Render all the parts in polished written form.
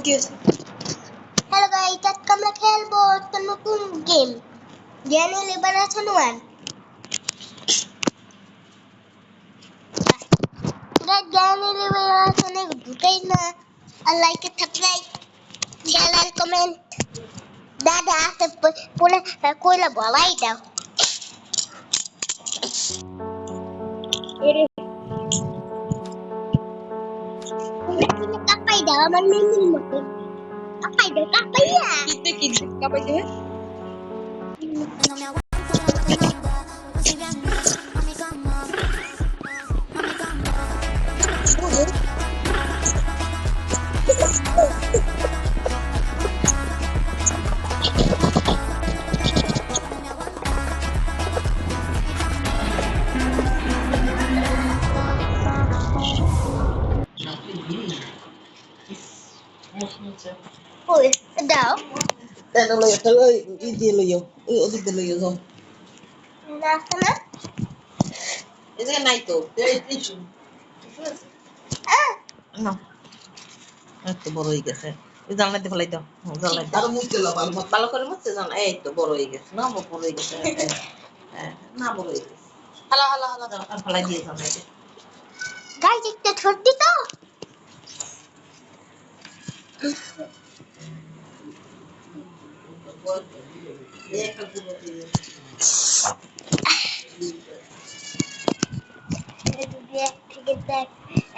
Hello guys, আজকে আমরা খেলবো একটা নতুন গেম জ্ঞানী লিবারেশন 1। তোরা জ্ঞানী লিবারেশনে ঢুকেই না, আর লাইক সাবস্ক্রাইব শেয়ার আর কমেন্ট দাদা আছে পরে কইলা বলাই দাও। কাপাই দাও আমার মেমরির মতো, কাপাই দাও কাপাইয়া কি কাপাই দেবে ওই দাও Teno lo yo, te lo y lo yo. O di lo yo son. না না Es que naito, te dicho. No. Esto বড় হয়ে গেছে। এই জানলাতে ফেলাই দাও। জানলাতে। আর মুছতে লাও ভালো করে মুছতে জান। এই তো বড় হয়ে গেছে। না বড় হয়ে গেছে। হ্যাঁ, না বড় হয়ে গেছে। হালা আর ফেলাই দিয়ে জানলাতে। গাইস একটা ছোট্টি তো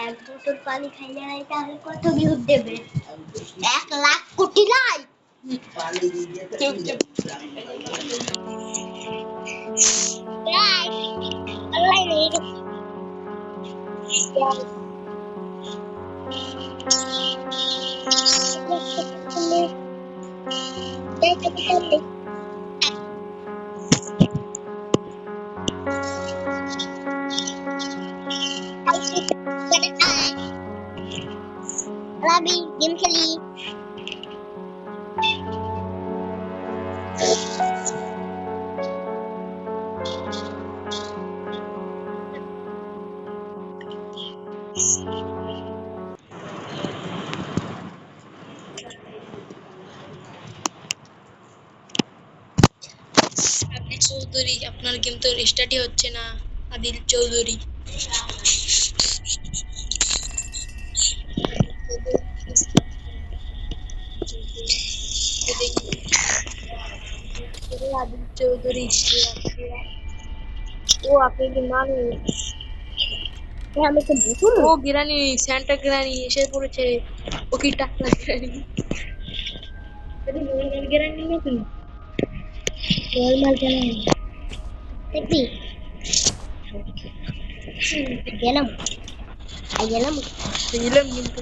এক বোতল পানি খাইলে তাহলে কত ভিউ দেবে? 1,00,000 কোটি লাইক। Rabi, game খেলি। আদিল চৌধুরী, আপনার গেম তো রেস্টার্টই হচ্ছে না। আদিল চৌধুরী আদিল চৌধুরী ও আপনি কি মানুষ? আমি তো বুঝুন ও গিরানি সেন্টা গিরানি এসে পড়েছে। ও কি টাকলা গিরানি? নর্মাল গিরানি নাকি? নরমাল জানা দেখবি গেলাম গেলাম গেলাম কিন্তু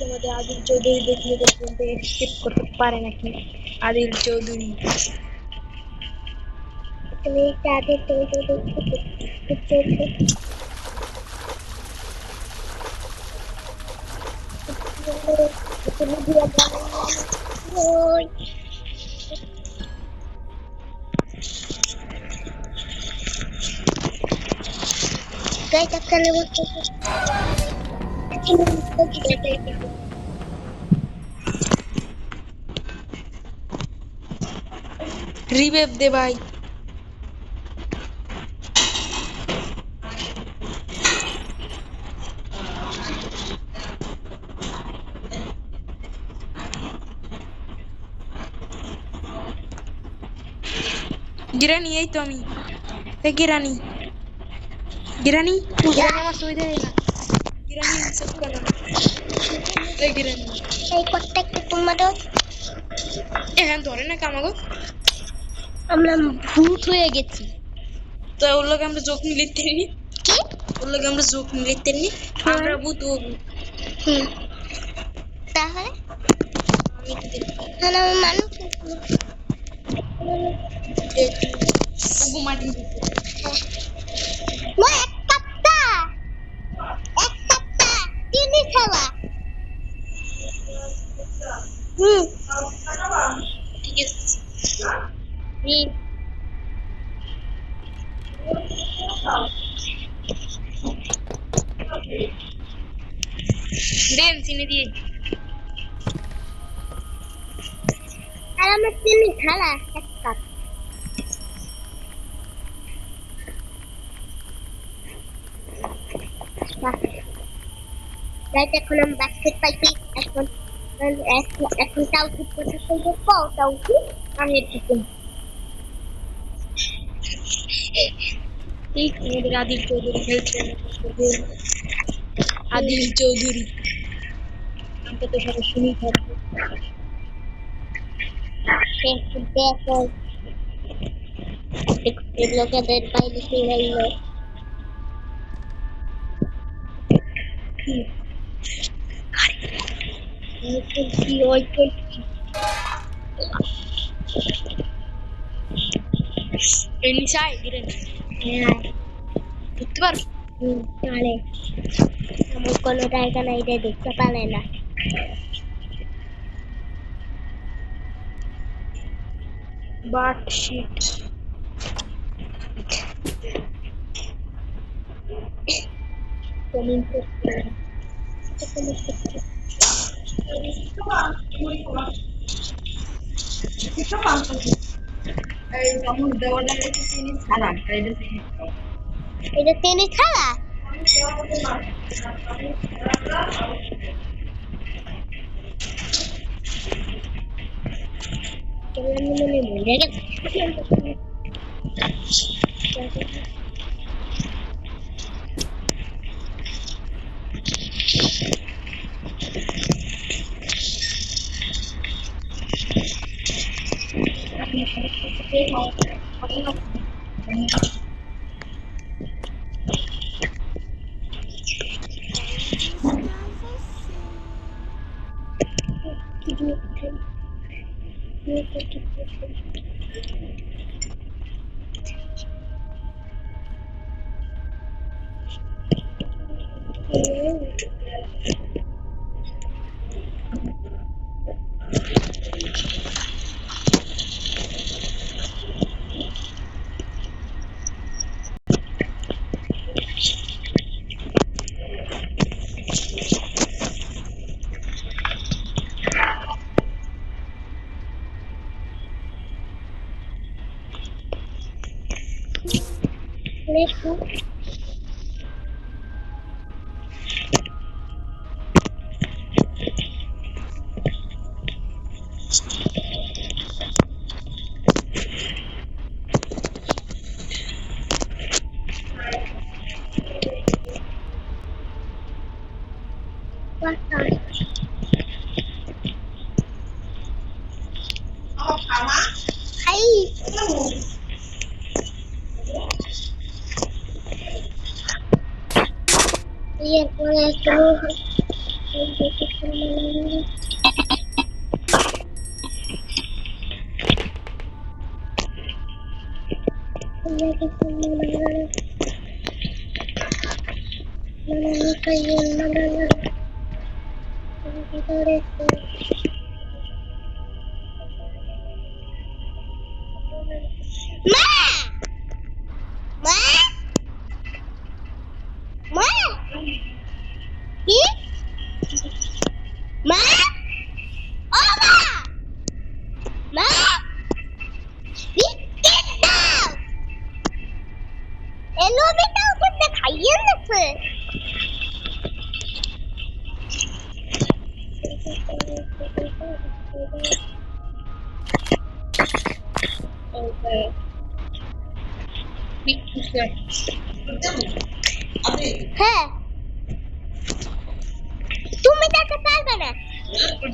আমাদের আদিল চৌধুরী দেখলে পর্যন্ত এসকেপ করতে পারে নাকি? আদিল চৌধুরী তুমি তাদের রিবেব দে ভাই। গিরানি এই তো আমি গিরানি গিরানি গিরানি আমার সুবিধা নেই না। গিরানি সব কেন গিরানি এই প্রত্যেকটা তোমাদের এখন ধরে না কামাগো। আমরা ভূত হয়ে গেছি। তো ওর লোক আমরা যোগ নিতে নি কি ওর লোক আমরা যোগ নিতে নি আমরা ভূত ও তাহলে না মানুষ ওগো মাটি এক পাত্তা হুম ঠিক আছে হুম দেন চিনি দিয়ে আর আমার চিনি খালা এক কাপ রাইট এখন আমি বাস্কেট পাইছি এখন এখন তাও কি কথা কইব পাও তাও কি আমি একটু কম এই আমাদের আদিল চৌধুরী খেলছে আদিল চৌধুরী নামটা তো সবাই শুনেই থাকবে দেখো লোকেদের বাইরে ফিরে এলো কি ওই কি এই নিশায় দিলেন হ্যাঁ ধরতে পারবো চলে আমার কোনো জায়গা নাই রে দেখতে পারে না বাট শিট কমেন্ট করতে এই যেমন দেওয়াটা একটু চিনি ছাড়া এটা চিনি এটা চিনি খালা কেমন মনে মনে গেল খাই এরপরে একটু মা মা মা কি মা ও মা মা বিস্কিট দাও এলো বেটা ওকে খাইয়ে নেছে হ্যাঁ তুমি যেতে পারবে না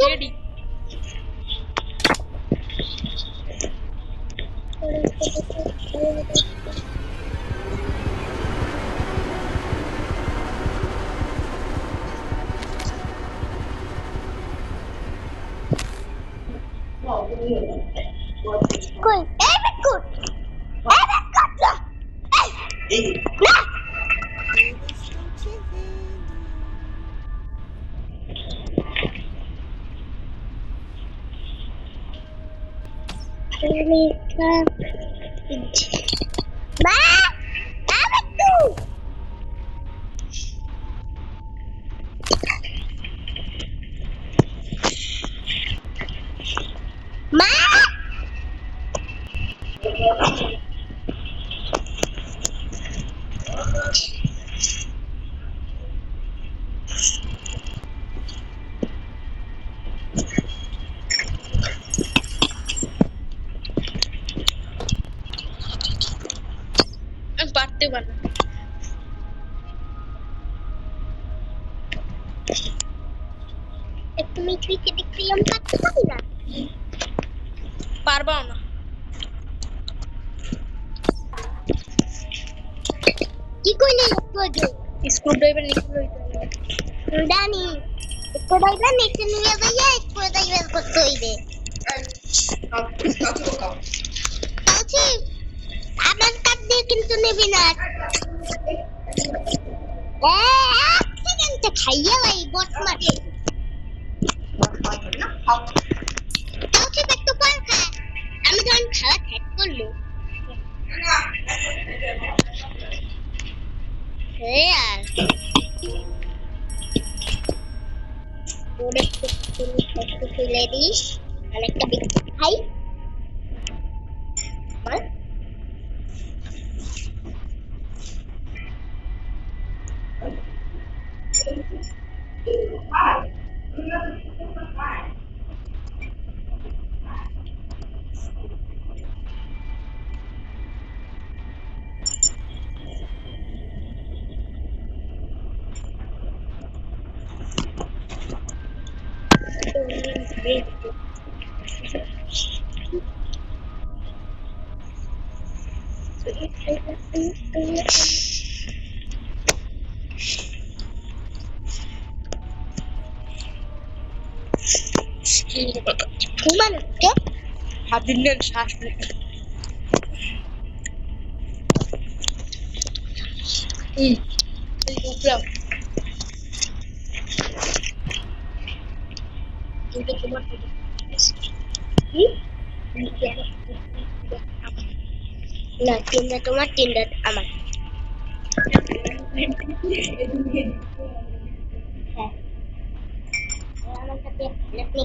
রেডি কই এই বিস্কুট না এই না মা আবার তো মা আমি পারতে পারি না। তুমি ক্রিকেট খেলাম পারতে পারি না পারবাও না। কি কইলে একটু আগে স্ক্রু ড্রাইভার নিতে হইতো। জানি একটু ড্রাইভার নিচে নিয়ে যাইয়া একটু ড্রাইভার করতে হইবে বলছি আমার কাছ দিয়ে কিন্তু নিবি না এক সেকেন্ডে খাইয়া লাই বট মাঠে বলছি একটু পর খা আমি যখন খাওয়া শেষ করলো আর ওরে তুমি কষ্ট ফেলে দিস অনেকটা বিস্কুট খাই বল ঘুমানোকে হাত দিলে শ্বাস নিতে। এই উঠলাম। কিন্তু তোমার কি না তিনটা তোমার তিনটা আমার হ্যাঁ আমার সাথে আপনি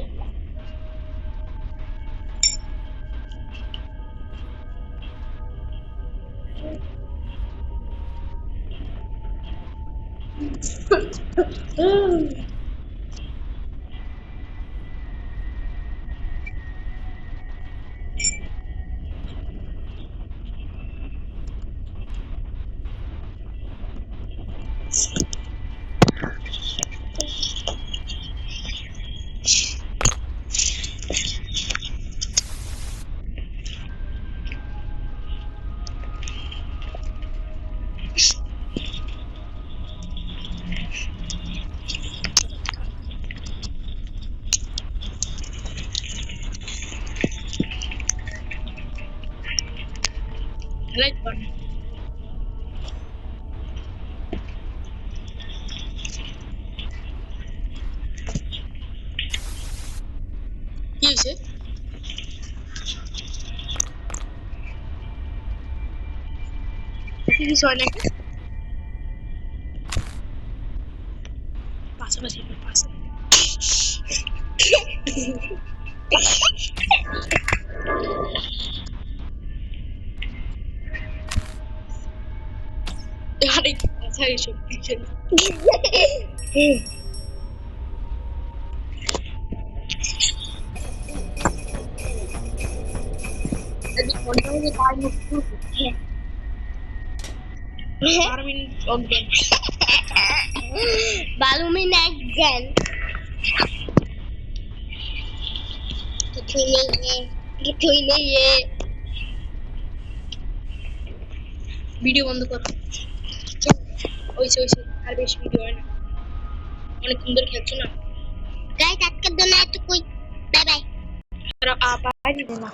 লাইট বান। কি হয়েছে? কিছু হয় নাকি? পাশাপাশি আরে কথা এসব কিছু মোটামুটি 5 মিনিট অজ্ঞান বালুমিন একজন কিছুই নেই ভিডিও বন্ধ কর। ওইসে আর বেশি ভিডিও হয় না। অনেক সুন্দর খেলছো না। গাইস আজকের জন্য এতটুকুই বাই বাই আর আবার না